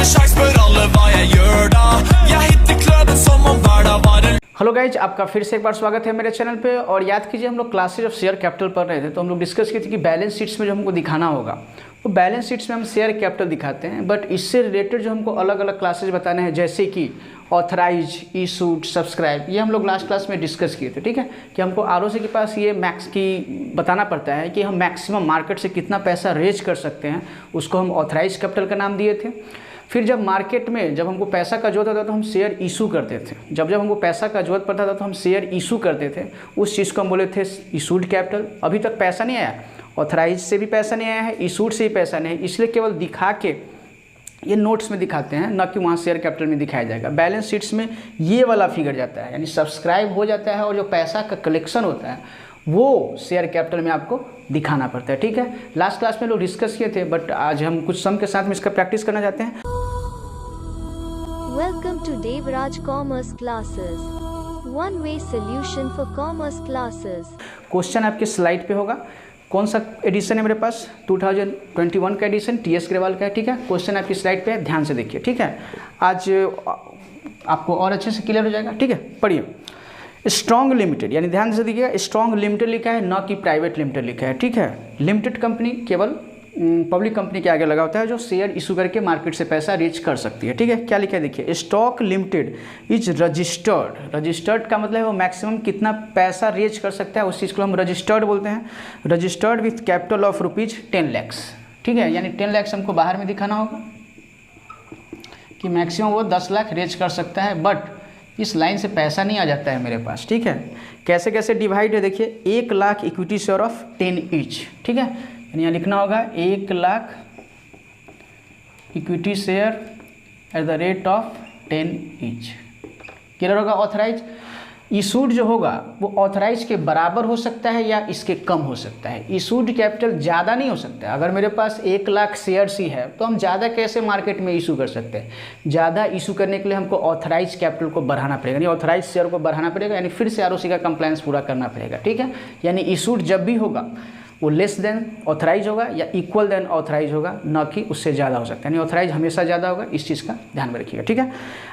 sjans for alle hva jeg gjør da. Jeg hitter kløden som om hverdag var en. Hello guys, आपका फिर से एक बार स्वागत है मेरे चैनल पे। और याद कीजिए, हम लोग क्लासेज ऑफ शेयर कैपिटल पढ़ रहे थे, तो हम लोग डिस्कस किए थे कि बैलेंस शीट्स में जो हमको दिखाना होगा वो बैलेंस शीट्स में हम शेयर कैपिटल दिखाते हैं, बट इससे रिलेटेड जो हमको अलग अलग क्लासेज बताने हैं, जैसे कि ऑथराइज, इशूड, सब्सक्राइब, ये हम लोग लास्ट क्लास में डिस्कस किए थे। ठीक है, कि हमको आरओसी के पास ये मैक्स की बताना पड़ता है कि हम मैक्सिमम मार्केट से कितना पैसा रेज कर सकते हैं, उसको हम ऑथराइज कैपिटल का नाम दिए थे। फिर जब मार्केट में जब हमको पैसा का जरूरत होता था तो हम शेयर इशू करते थे, जब हमको पैसा का जरूरत पड़ता था तो हम शेयर इशू करते थे, उस चीज़ को हम बोले थे इशूड कैपिटल। अभी तक पैसा नहीं आया, ऑथराइज से भी पैसा नहीं आया है, इशूड से भी पैसा नहीं है, इसलिए केवल दिखा के ये नोट्स में दिखाते हैं, न कि वहाँ शेयर कैपिटल में दिखाया जाएगा। बैलेंस शीट्स में ये वाला फिगर जाता है, यानी सब्सक्राइब हो जाता है और जो पैसा का कलेक्शन होता है वो शेयर कैपिटल में आपको दिखाना पड़ता है। ठीक है, लास्ट क्लास में लोग डिस्कस किए थे, बट आज हम कुछ सम के साथ में इसका प्रैक्टिस करना चाहते हैं। Welcome to Devraj Commerce Classes. One way solution for commerce classes. Question आपके स्लाइड पे होगा। कौन सा एडिशन है मेरे पास? 2021 का एडिशन, टीएस ग्रेवाल का है। ठीक है, क्वेश्चन आपकी स्लाइड पे है, ध्यान से देखिए। ठीक है, आज आपको और अच्छे से क्लियर हो जाएगा। ठीक है, पढ़िए। स्ट्रॉन्ग लिमिटेड, यानी ध्यान से देखिएगा, स्ट्रॉन्ग लिमिटेड लिखा है, न कि प्राइवेट लिमिटेड लिखा है। ठीक है, लिमिटेड कंपनी केवल पब्लिक कंपनी के आगे लगा होता है, जो शेयर इशू करके मार्केट से पैसा रीच कर सकती है। ठीक है, क्या लिखा है देखिए, stock limited is registered. Registered का मतलब है वो मैक्सिमम कितना पैसा रीच कर सकता है, उस चीज़ को हम रजिस्टर्ड बोलते हैं। Registered with capital of ₹10 lakh. ठीक है, यानी 10 लाख हमको बाहर में दिखाना होगा कि मैक्सिमम वो 10 लाख रीच कर सकता है, बट इस लाइन से पैसा नहीं आ जाता है मेरे पास। ठीक है, कैसे कैसे डिवाइड है देखिए, 1 lakh equity share of 10 each. ठीक है, यहाँ लिखना होगा 1 lakh equity share at the rate of 10 each. Clear होगा। ऑथराइज इशूड जो होगा वो ऑथराइज के बराबर हो सकता है या इसके कम हो सकता है। इशूड कैपिटल ज़्यादा नहीं हो सकता है। अगर मेरे पास 1 लाख शेयर्स ही है तो हम ज़्यादा कैसे मार्केट में इशू कर सकते हैं? ज़्यादा इशू करने के लिए हमको ऑथराइज कैपिटल को बढ़ाना पड़ेगा, यानी ऑथराइज शेयर को बढ़ाना पड़ेगा, यानी फिर से आरओसी का कंप्लायंस पूरा करना पड़ेगा। ठीक है, यानी इशूड जब भी होगा वो लेस देन ऑथराइज होगा या इक्वल देन ऑथराइज होगा, न कि उससे ज़्यादा हो सकता है। यानी ऑथराइज हमेशा ज़्यादा होगा, इस चीज़ का ध्यान में रखिएगा। ठीक है,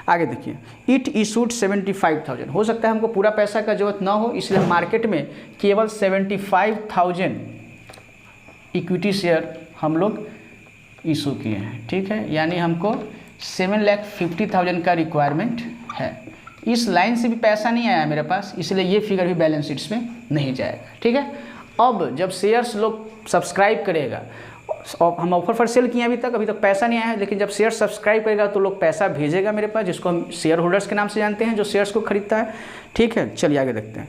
आगे देखिए, इट इशूड 75,000। हो सकता है हमको पूरा पैसा का जरूरत ना हो, इसलिए मार्केट में केवल 75,000 इक्विटी शेयर हम लोग इशू किए हैं। ठीक है, यानी हमको 7,50,000 का रिक्वायरमेंट है। इस लाइन से भी पैसा नहीं आया मेरे पास, इसलिए ये फिगर भी बैलेंस शीट्स में नहीं जाएगा। ठीक है, अब जब शेयर्स लोग सब्सक्राइब करेगा, हम ऑफर फॉर सेल किए अभी तक पैसा नहीं आया है, लेकिन जब शेयर सब्सक्राइब करेगा तो लोग पैसा भेजेगा मेरे पास, जिसको हम शेयर होल्डर्स के नाम से जानते हैं, जो शेयर्स को खरीदता है। ठीक है, चलिए आगे देखते हैं।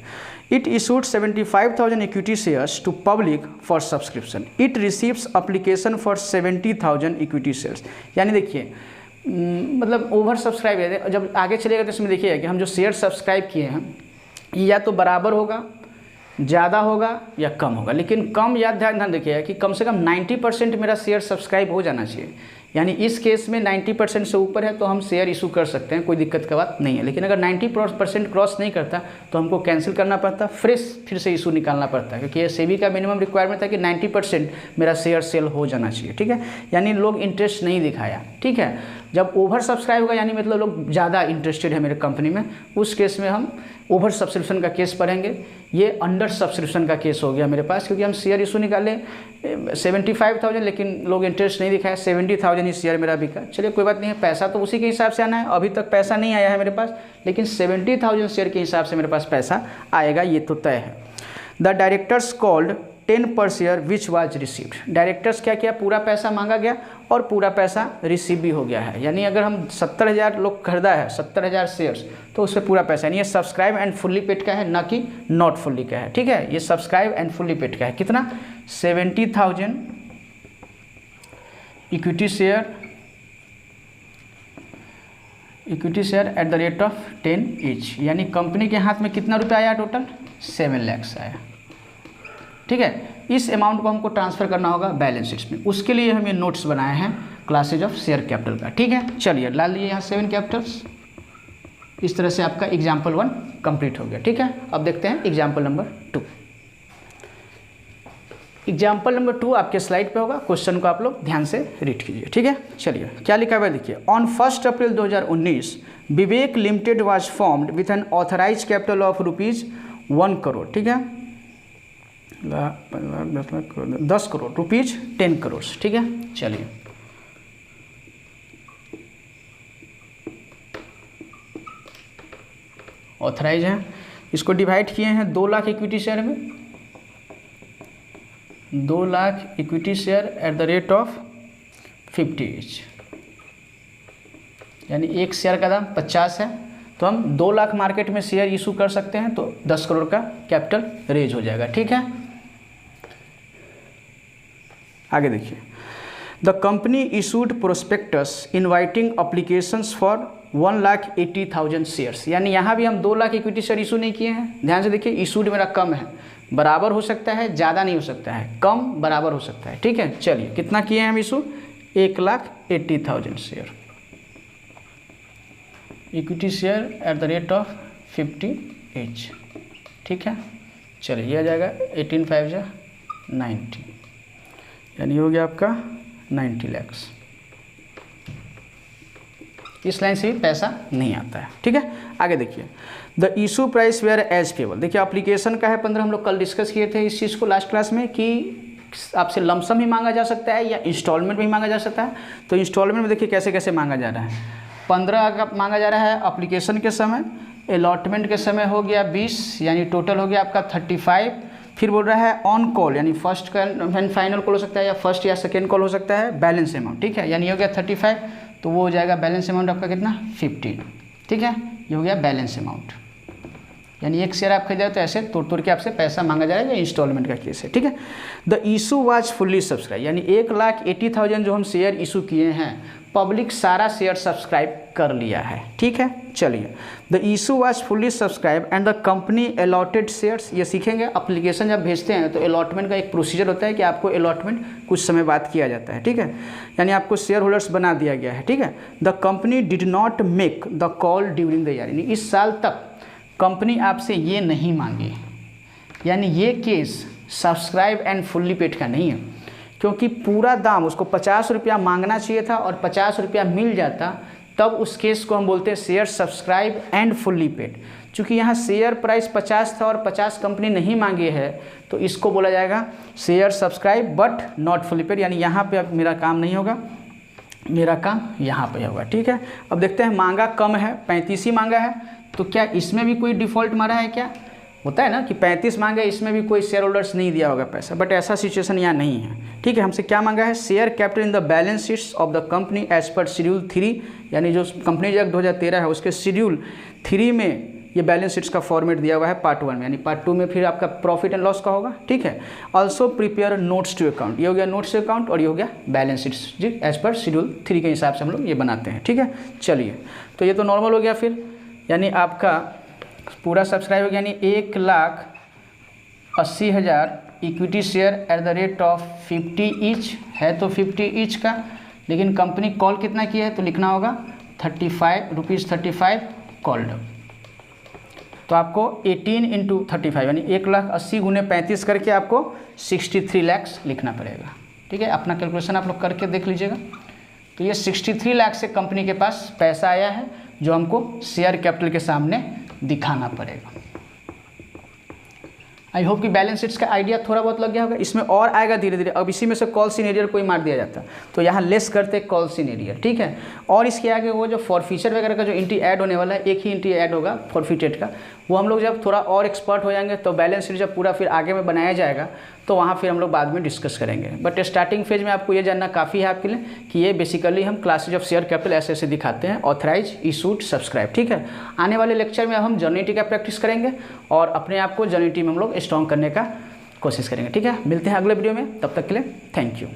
It issued 75,000 equity shares to public for subscription. It receives application for 70,000 equity shares. यानी देखिए, मतलब ओवर सब्सक्राइब है। जब आगे चलेगा तो इसमें देखिए कि हम जो शेयर सब्सक्राइब किए हैं या तो बराबर होगा, ज़्यादा होगा या कम होगा, लेकिन कम या ध्यान देखिएगा कि कम से कम 90% मेरा शेयर सब्सक्राइब हो जाना चाहिए। यानी इस केस में 90% से ऊपर है तो हम शेयर इशू कर सकते हैं, कोई दिक्कत की बात नहीं है। लेकिन अगर 90% क्रॉस नहीं करता तो हमको कैंसिल करना पड़ता, फिर से इशू निकालना पड़ता है, क्योंकि ये सेबी का मिनिमम रिक्वायरमेंट था कि 90% मेरा शेयर सेल हो जाना चाहिए। ठीक है, यानी लोग इंटरेस्ट नहीं दिखाया। ठीक है, जब ओवर सब्सक्राइब होगा, यानी मतलब लोग ज़्यादा इंटरेस्टेड है मेरे कंपनी में, उस केस में हम ओवर सब्सक्रिप्शन का केस पढ़ेंगे। ये अंडर सब्सक्रिप्शन का केस हो गया मेरे पास, क्योंकि हम शेयर इशू निकाले 75,000, लेकिन लोग इंटरेस्ट नहीं दिखाया, 70,000 ही शेयर मेरा बिका। चलिए कोई बात नहीं है, पैसा तो उसी के हिसाब से आना है। अभी तक पैसा नहीं आया है मेरे पास, लेकिन 70,000 शेयर के हिसाब से मेरे पास पैसा आएगा, ये तो तय है। द डायरेक्टर्स कॉल्ड 10 पर share which was received. Directors क्या किया, पूरा पैसा मांगा गया और पूरा पैसा रिसीव भी हो गया है। यानी अगर हम 70,000 लोग खरीदा है, 70,000 शेयर्स, तो उसमें पूरा पैसा, यानी ये सब्सक्राइब एंड फुल्ली पेड का है, ना कि नॉट फुल्ली का है। ठीक है, ये सब्सक्राइब एंड फुल्ली पेड का है। कितना? 70,000 equity share at the rate of 10 each. यानी कंपनी के हाथ में कितना रुपया आया टोटल? 7 लाख आया। ठीक है, इस अमाउंट को हमको ट्रांसफ़र करना होगा बैलेंस शीट्स में। उसके लिए हम ये नोट्स बनाए हैं क्लासेज ऑफ शेयर कैपिटल का। ठीक है, चलिए डाल दिए यहाँ 7 कैपिटल्स। इस तरह से आपका एग्जाम्पल 1 कंप्लीट हो गया। ठीक है, अब देखते हैं एग्जाम्पल नंबर 2। एग्जाम्पल नंबर 2 आपके स्लाइड पे होगा, क्वेश्चन को आप लोग ध्यान से रीड कीजिए, ठीक है। चलिए क्या लिखा हुआ है देखिए, on 1 April 2019 Vivek limited was formed with an authorise capital of ₹1 crore, ठीक है, 10 करोड़ ₹10 करोड़, ठीक है। चलिए ऑथराइज है, इसको डिवाइड किए हैं 2 लाख इक्विटी शेयर में, 2 lakh equity share at the rate of 50 each, यानी एक शेयर का दाम 50 है, तो हम 2 लाख मार्केट में शेयर इशू कर सकते हैं, तो 10 करोड़ का कैपिटल रेज हो जाएगा, ठीक है। आगे देखिए, the company issued prospectus inviting applications for 1,80,000 shares, यानी यहाँ भी हम 2 लाख इक्विटी शेयर इशू नहीं किए हैं। ध्यान से देखिए, इशूड मेरा कम है, बराबर हो सकता है, ज़्यादा नहीं हो सकता है, कम बराबर हो सकता है, ठीक है। चलिए कितना किए हैं हम issue, 1,80,000 share, equity share at the rate of 50 each, ठीक है। चलिए ये आ जाएगा 18 5 90, यानी हो गया आपका 90 लाख। इस लाइन से भी पैसा नहीं आता है, ठीक है। आगे देखिए, the issue price were as payable, देखिए एप्लीकेशन का है 15, हम लोग कल डिस्कस किए थे इस चीज़ को लास्ट क्लास में कि आपसे लमसम ही मांगा जा सकता है या इंस्टॉलमेंट में ही मांगा जा सकता है। तो इंस्टॉलमेंट में देखिए कैसे कैसे मांगा जा रहा है, 15 का मांगा जा रहा है एप्लीकेशन के समय, अलॉटमेंट के समय हो गया 20, यानी टोटल हो गया आपका 35। फिर बोल रहा है ऑन कॉल, यानी फर्स्ट फाइनल कॉल हो सकता है या फर्स्ट या सेकेंड कॉल हो सकता है, बैलेंस अमाउंट, ठीक है, यानी हो गया 35, तो वो हो जाएगा बैलेंस अमाउंट आपका कितना 15, ठीक है। ये हो गया बैलेंस अमाउंट, यानी एक शेयर आप खरीदा तो ऐसे तोड़ के आपसे पैसा मांगा जाएगा, इंस्टॉलमेंट का केस है, ठीक है। The issue was fully subscribe, यानी 1,80,000 जो हम शेयर इशू किए हैं, पब्लिक सारा शेयर सब्सक्राइब कर लिया है, ठीक है। चलिए, the issue was fully subscribe and the company allotted shares, ये सीखेंगे एप्लीकेशन जब भेजते हैं तो अलॉटमेंट का एक प्रोसीजर होता है कि आपको अलॉटमेंट कुछ समय बाद किया जाता है, ठीक है, यानी आपको शेयर होल्डर्स बना दिया गया है, ठीक है। The company did not make the call during the year, यानी इस साल तक कंपनी आपसे ये नहीं मांगी, यानी ये case subscribe and fully paid का नहीं है, क्योंकि पूरा दाम उसको 50 रुपया मांगना चाहिए था और 50 रुपया मिल जाता, तब उस केस को हम बोलते हैं share subscribe and fully paid. चूँकि यहाँ शेयर प्राइस 50 था और 50 कंपनी नहीं मांगी है, तो इसको बोला जाएगा share subscribe but not fully paid, यानी यहाँ पे अब मेरा काम नहीं होगा, मेरा काम यहाँ पे होगा, ठीक है। अब देखते हैं, मांगा कम है, 35 ही मांगा है, तो क्या इसमें भी कोई डिफ़ॉल्ट मारा है, क्या होता है ना कि 35 मांगे, इसमें भी कोई शेयर होल्डर्स नहीं दिया होगा पैसा, बट ऐसा सिचुएशन यहाँ नहीं है, ठीक है। हमसे क्या मांगा है, share capital in the balance sheets of the company as per schedule 3, यानी जो कंपनी एक्ट 2013 है उसके शेड्यूल 3 में ये बैलेंस शीट्स का फॉर्मेट दिया हुआ है पार्ट 1 में, यानी पार्ट 2 में फिर आपका प्रॉफिट एंड लॉस का होगा, ठीक है। Also prepare notes to account, ये हो गया नोट्स टू अकाउंट, और ये हो गया बैलेंस शीट्स जी एज पर शेड्यूल 3 के हिसाब से हम लोग ये बनाते हैं, ठीक है। चलिए, तो ये तो नॉर्मल हो गया, फिर यानी आपका पूरा सब्सक्राइब हो गया, यानी 1,80,000 equity share at the rate of 50 each है, तो 50 ईच का, लेकिन कंपनी कॉल कितना किया है, तो लिखना होगा 35 कॉल्ड, तो आपको 18 × 35 यानी 1,80,000 गुने 35 करके आपको 63 लाख लिखना पड़ेगा, ठीक है। अपना कैलकुलेशन आप लोग करके देख लीजिएगा। तो ये 63 लाख से कंपनी के पास पैसा आया है, जो हमको शेयर कैपिटल के सामने दिखाना पड़ेगा। आई होप कि बैलेंस शीट्स का आइडिया थोड़ा बहुत लग गया होगा, इसमें और आएगा धीरे धीरे। अब इसी में से कॉल सिनेरियर कोई मार दिया जाता तो यहाँ लेस करते कॉल सिनेरियर, ठीक है। और इसके आगे वो जो फॉरफीचर वगैरह का जो एंट्री ऐड होने वाला है, एक ही एंट्री ऐड होगा फॉरफीटेड का, वो हम लोग जब थोड़ा और एक्सपर्ट हो जाएंगे तो बैलेंस शीट जब पूरा फिर आगे में बनाया जाएगा तो वहाँ फिर हम लोग बाद में डिस्कस करेंगे। बट स्टार्टिंग फेज में आपको ये जानना काफ़ी है आपके लिए कि ये बेसिकली हम क्लासेज ऑफ शेयर कैपिटल ऐसे ऐसे दिखाते हैं, ऑथराइज, इशूड, सब्सक्राइब, ठीक है। आने वाले लेक्चर में हम जर्नलिटी का प्रैक्टिस करेंगे और अपने आप को जर्नलिटी में हम लोग स्ट्रॉन्ग करने का कोशिश करेंगे, ठीक है। मिलते हैं अगले वीडियो में, तब तक के लिए थैंक यू।